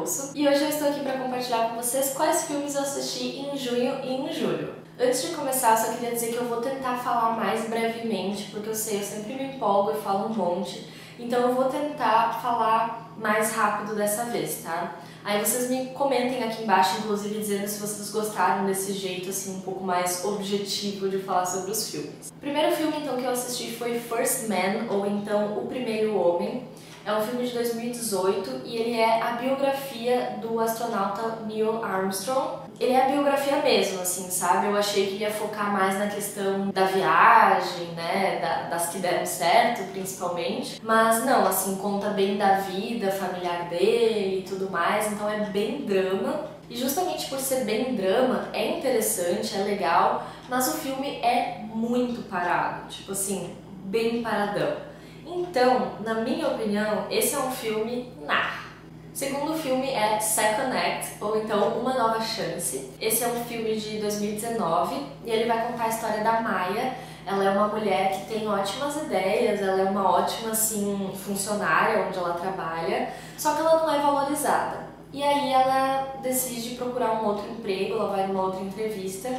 ouço. E hoje eu estou aqui para compartilhar com vocês quais filmes eu assisti em junho e em julho. Antes de começar, eu só queria dizer que eu vou tentar falar mais brevemente, porque eu sei, eu sempre me empolgo e falo um monte. Então eu vou tentar falar mais rápido dessa vez, tá? Aí vocês me comentem aqui embaixo, inclusive, dizendo se vocês gostaram desse jeito, assim, um pouco mais objetivo de falar sobre os filmes. O primeiro filme, então, que eu assisti foi First Man, ou então O Primeiro Homem. É um filme de 2018 e ele é a biografia do astronauta Neil Armstrong. Ele é a biografia mesmo, assim, sabe? Eu achei que ia focar mais na questão da viagem, né, das que deram certo, principalmente. Mas não, assim, conta bem da vida familiar dele e tudo mais, então é bem drama. E justamente por ser bem drama, é interessante, é legal, mas o filme é muito parado, tipo assim, bem paradão. Então, na minha opinião, esse é um filme nah. O segundo filme é Second Act, ou então Uma Nova Chance. Esse é um filme de 2019 e ele vai contar a história da Maya. Ela é uma mulher que tem ótimas ideias, ela é uma ótima, assim, funcionária onde ela trabalha, só que ela não é valorizada. E aí ela decide procurar um outro emprego, ela vai numa outra entrevista,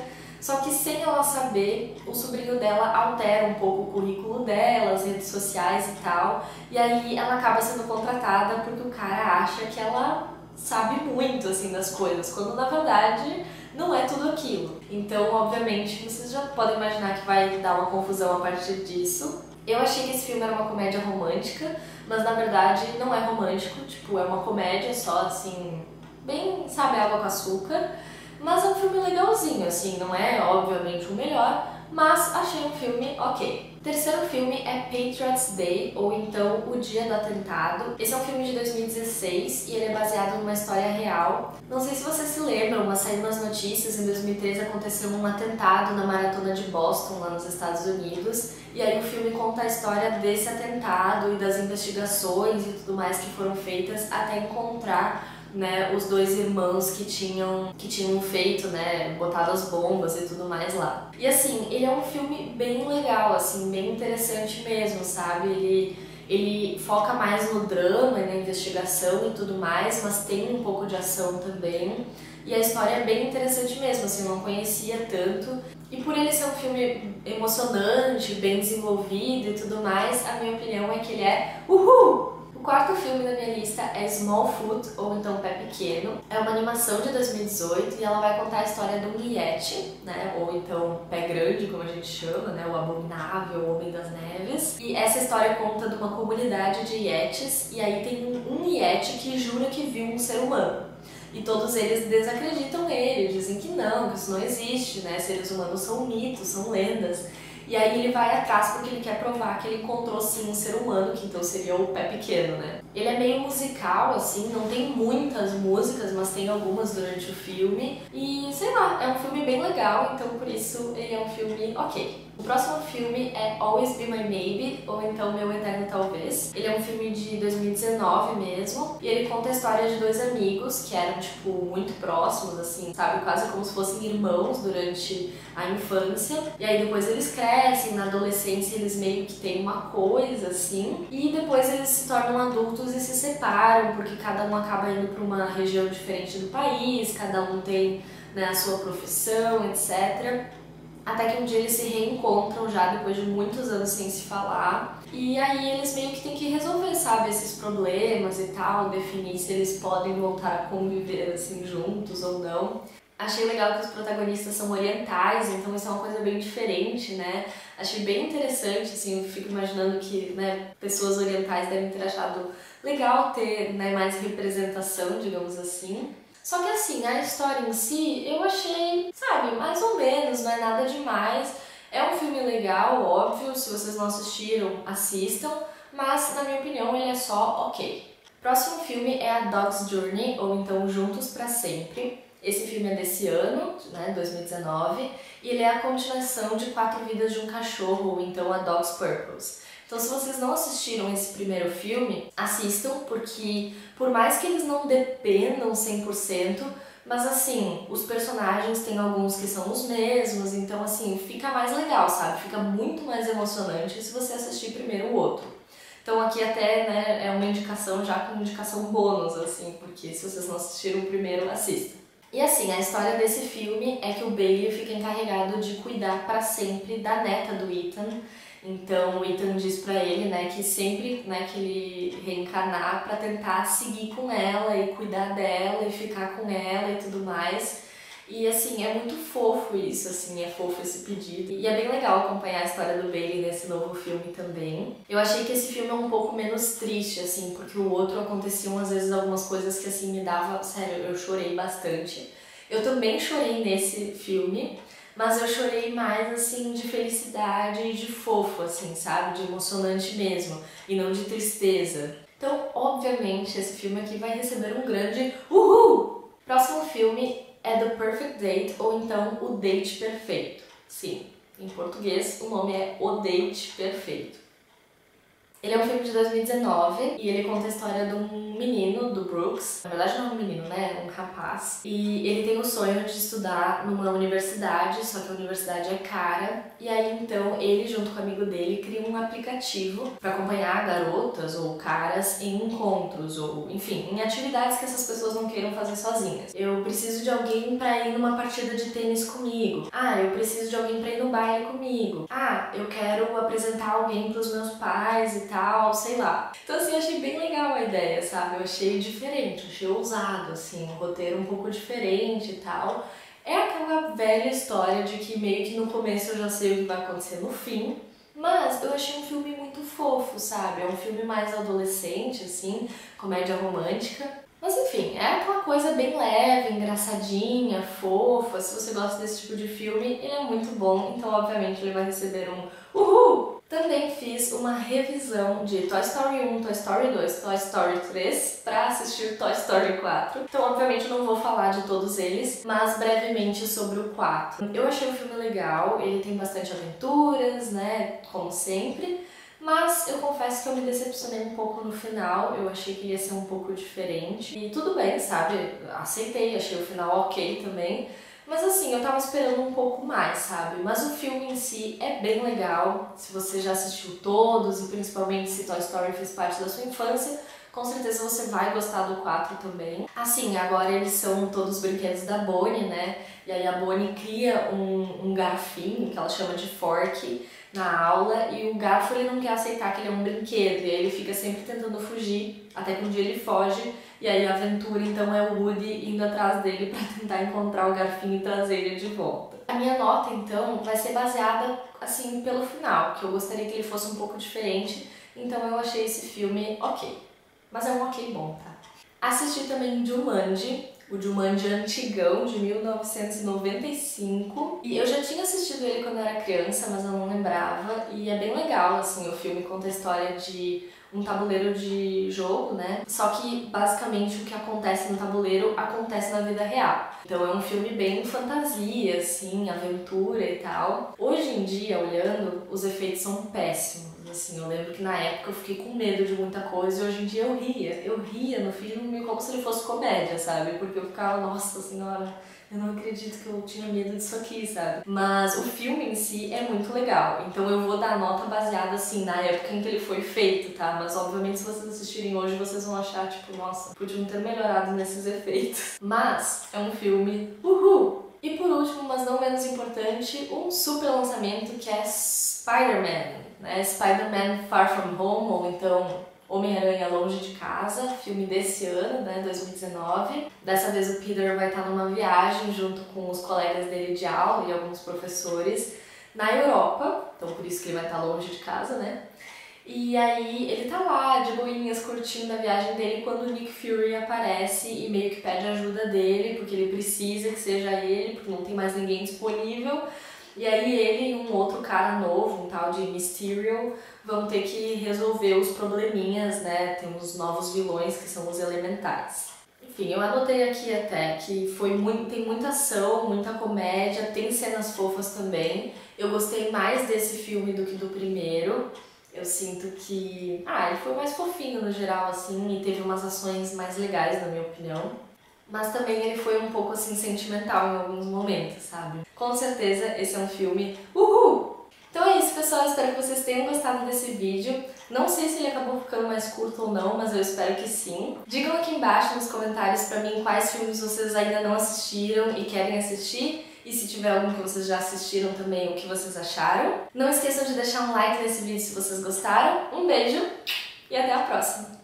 só que sem ela saber, o sobrinho dela altera um pouco o currículo dela, as redes sociais e tal, e aí ela acaba sendo contratada porque o cara acha que ela sabe muito, assim, das coisas, quando na verdade não é tudo aquilo. Então, obviamente, vocês já podem imaginar que vai dar uma confusão a partir disso. Eu achei que esse filme era uma comédia romântica, mas na verdade não é romântico, tipo, é uma comédia só, assim, bem, sabe, água com açúcar. Mas é um filme legalzinho, assim, não é obviamente o melhor, mas achei um filme ok. O terceiro filme é Patriots Day, ou então O Dia do Atentado. Esse é um filme de 2016 e ele é baseado numa história real. Não sei se vocês se lembram, mas saiu nas notícias, em 2013 aconteceu um atentado na Maratona de Boston, lá nos Estados Unidos. E aí o filme conta a história desse atentado e das investigações e tudo mais que foram feitas até encontrar, né, os dois irmãos que tinham feito, né, botado as bombas e tudo mais lá. E assim, ele é um filme bem legal, assim, bem interessante mesmo, sabe? Ele foca mais no drama e na investigação e tudo mais, mas tem um pouco de ação também. E a história é bem interessante mesmo, assim, eu não conhecia tanto. E por ele ser um filme emocionante, bem desenvolvido e tudo mais, a minha opinião é que ele é uhul! O quarto filme da minha lista é Smallfoot, ou então Pé Pequeno. É uma animação de 2018 e ela vai contar a história de um Yeti, né, ou então Pé Grande, como a gente chama, né, o abominável Homem das Neves. E essa história conta de uma comunidade de Yetis, e aí tem um Yeti que jura que viu um ser humano. E todos eles desacreditam ele, dizem que isso não existe, né, seres humanos são mitos, são lendas. E aí ele vai atrás porque ele quer provar que ele encontrou sim um ser humano, que então seria o Pé Pequeno, né? Ele é meio musical, assim, não tem muitas músicas, mas tem algumas durante o filme. E, sei lá, é um filme bem legal, então por isso ele é um filme ok. O próximo filme é Always Be My Maybe, ou então Meu Eterno Talvez. Ele é um filme de 2019 mesmo, e ele conta a história de dois amigos que eram, tipo, muito próximos, assim, sabe? Quase como se fossem irmãos durante a infância. E aí depois eles crescem, na adolescência eles meio que têm uma coisa, assim, e depois eles se tornam adultos e se separam, porque cada um acaba indo para uma região diferente do país, cada um tem, né, a sua profissão, etc. Até que um dia eles se reencontram já depois de muitos anos sem se falar. E aí eles meio que têm que resolver, sabe, esses problemas e tal, definir se eles podem voltar a conviver assim juntos ou não. Achei legal que os protagonistas são orientais, então isso é uma coisa bem diferente, né? Achei bem interessante, assim, eu fico imaginando que, né, pessoas orientais devem ter achado legal ter, né, mais representação, digamos assim. Só que assim, a história em si, eu achei, sabe, mais ou menos, não é nada demais. É um filme legal, óbvio, se vocês não assistiram, assistam, mas na minha opinião ele é só ok. Próximo filme é A Dog's Journey, ou então Juntos pra Sempre. Esse filme é desse ano, né, 2019, e ele é a continuação de Quatro Vidas de um Cachorro, ou então A Dog's Purpose. Então, se vocês não assistiram esse primeiro filme, assistam, porque por mais que eles não dependam 100%, mas assim, os personagens tem alguns que são os mesmos, então assim, fica mais legal, sabe? Fica muito mais emocionante se você assistir primeiro o outro. Então aqui até, né, é uma indicação já com indicação bônus, assim, porque se vocês não assistiram o primeiro, assistam. E assim, a história desse filme é que o Bailey fica encarregado de cuidar para sempre da neta do Ethan. Então o Ethan diz pra ele, né, que sempre, né, que ele reencarnar pra tentar seguir com ela e cuidar dela e ficar com ela e tudo mais. E assim, é muito fofo isso, assim, é fofo esse pedido. E é bem legal acompanhar a história do Bailey nesse novo filme também. Eu achei que esse filme é um pouco menos triste, assim, porque o outro aconteciam às vezes algumas coisas que assim me dava, sério, eu chorei bastante. Eu também chorei nesse filme, mas eu chorei mais, assim, de felicidade e de fofo, assim, sabe? De emocionante mesmo, e não de tristeza. Então, obviamente, esse filme aqui vai receber um grande uhul! Próximo filme é The Perfect Date, ou então O Date Perfeito. Sim, em português o nome é O Date Perfeito. Ele é um filme de 2019 e ele conta a história de um menino, do Brooks. Na verdade não é um menino, né? É um rapaz. E ele tem o sonho de estudar numa universidade, só que a universidade é cara. E aí então ele, junto com o amigo dele, cria um aplicativo para acompanhar garotas ou caras em encontros ou, enfim, em atividades que essas pessoas não queiram fazer sozinhas. Eu preciso de alguém para ir numa partida de tênis comigo. Ah, eu preciso de alguém para ir no baile comigo. Ah, eu quero apresentar alguém pros meus pais e tal, sei lá. Então assim, eu achei bem legal a ideia, sabe? Eu achei diferente, achei ousado, assim, um roteiro um pouco diferente e tal. É aquela velha história de que meio que no começo eu já sei o que vai acontecer no fim, mas eu achei um filme muito fofo, sabe? É um filme mais adolescente, assim, comédia romântica. Mas enfim, é aquela coisa bem leve, engraçadinha, fofa. Se você gosta desse tipo de filme, ele é muito bom, então obviamente ele vai receber um uhul! Também fiz uma revisão de Toy Story 1, Toy Story 2, Toy Story 3 para assistir Toy Story 4. Então, obviamente, eu não vou falar de todos eles, mas brevemente sobre o 4. Eu achei o filme legal, ele tem bastante aventuras, né, como sempre, mas eu confesso que eu me decepcionei um pouco no final, eu achei que ia ser um pouco diferente. E tudo bem, sabe, aceitei, achei o final ok também. Mas assim, eu tava esperando um pouco mais, sabe? Mas o filme em si é bem legal. Se você já assistiu todos e principalmente se Toy Story fez parte da sua infância, com certeza você vai gostar do 4 também. Assim, agora eles são todos brinquedos da Bonnie, né? E aí a Bonnie cria um garfinho, que ela chama de fork, na aula, e o garfo ele não quer aceitar que ele é um brinquedo, e aí ele fica sempre tentando fugir, até que um dia ele foge. E aí a aventura então é o Woody indo atrás dele para tentar encontrar o garfinho e trazer ele de volta. A minha nota então vai ser baseada assim pelo final, que eu gostaria que ele fosse um pouco diferente, então eu achei esse filme ok. Mas é um ok bom, tá? Assisti também Jumanji, o Jumanji antigão de 1995, e eu já tinha assistido ele quando eu era criança, mas eu não lembrava, e é bem legal, assim, o filme conta a história de um tabuleiro de jogo, né? Só que basicamente o que acontece no tabuleiro acontece na vida real. Então é um filme bem fantasia, assim, aventura e tal. Hoje em dia, olhando, os efeitos são péssimos. Assim, eu lembro que na época eu fiquei com medo de muita coisa e hoje em dia eu ria no filme como se ele fosse comédia, sabe? Porque eu ficava, nossa senhora, eu não acredito que eu tinha medo disso aqui, sabe? Mas o filme em si é muito legal, então eu vou dar nota baseada, assim, na época em que ele foi feito, tá? Mas obviamente se vocês assistirem hoje, vocês vão achar, tipo, nossa, podiam ter melhorado nesses efeitos. Mas é um filme uhul! E por último, mas não menos importante, um super lançamento que é Spider-Man, né? Spider-Man Far From Home, ou então Homem-Aranha Longe de Casa, filme desse ano, né, 2019. Dessa vez o Peter vai estar numa viagem junto com os colegas dele de aula e alguns professores na Europa, então por isso que ele vai estar longe de casa, né? E aí ele tá lá, de boinhas, curtindo a viagem dele, quando o Nick Fury aparece e meio que pede ajuda dele, porque ele precisa que seja ele, porque não tem mais ninguém disponível. E aí ele e um outro cara novo, um tal de Mysterio, vão ter que resolver os probleminhas, né? Tem os novos vilões, que são os elementais. Enfim, eu anotei aqui até que tem muita ação, muita comédia, tem cenas fofas também. Eu gostei mais desse filme do que do primeiro. Eu sinto que... ele foi mais fofinho no geral, assim, e teve umas ações mais legais, na minha opinião. Mas também ele foi um pouco, assim, sentimental em alguns momentos, sabe? Com certeza, esse é um filme uhul! Então Então é isso, pessoal, eu espero que vocês tenham gostado desse vídeo. Não sei se ele acabou ficando mais curto ou não, mas eu espero que sim. Digam aqui embaixo nos comentários pra mim quais filmes vocês ainda não assistiram e querem assistir. E se tiver algum que vocês já assistiram também, o que vocês acharam. Não esqueçam de deixar um like nesse vídeo se vocês gostaram. Um beijo e até a próxima!